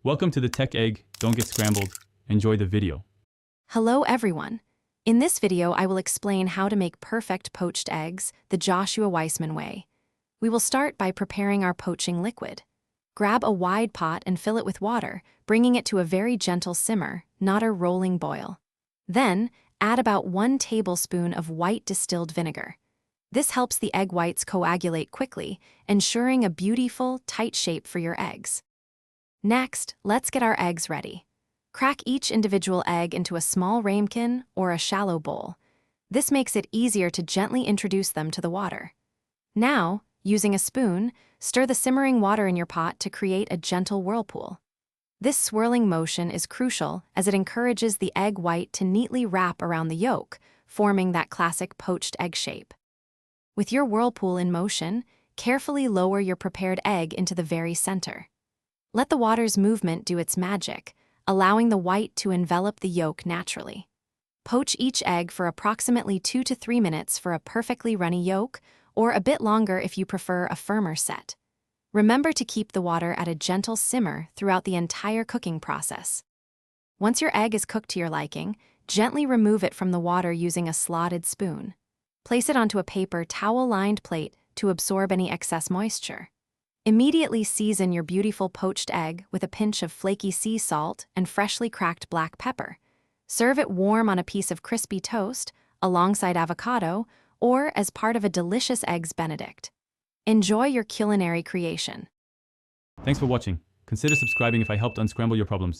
Welcome to the Tech Egg. Don't get scrambled. Enjoy the video. Hello everyone. In this video, I will explain how to make perfect poached eggs the Joshua Weissman way. We will start by preparing our poaching liquid. Grab a wide pot and fill it with water, bringing it to a very gentle simmer, not a rolling boil. Then, add about 1 tablespoon of white distilled vinegar. This helps the egg whites coagulate quickly, ensuring a beautiful, tight shape for your eggs. Next, let's get our eggs ready. Crack each individual egg into a small ramekin or a shallow bowl. This makes it easier to gently introduce them to the water. Now, using a spoon, stir the simmering water in your pot to create a gentle whirlpool. This swirling motion is crucial as it encourages the egg white to neatly wrap around the yolk, forming that classic poached egg shape. With your whirlpool in motion, carefully lower your prepared egg into the very center. Let the water's movement do its magic, allowing the white to envelop the yolk naturally. Poach each egg for approximately 2 to 3 minutes for a perfectly runny yolk, or a bit longer if you prefer a firmer set. Remember to keep the water at a gentle simmer throughout the entire cooking process. Once your egg is cooked to your liking, gently remove it from the water using a slotted spoon. Place it onto a paper towel-lined plate to absorb any excess moisture. Immediately season your beautiful poached egg with a pinch of flaky sea salt and freshly cracked black pepper. Serve it warm on a piece of crispy toast, alongside avocado, or as part of a delicious Eggs Benedict. Enjoy your culinary creation. Thanks for watching. Consider subscribing if I helped unscramble your problems.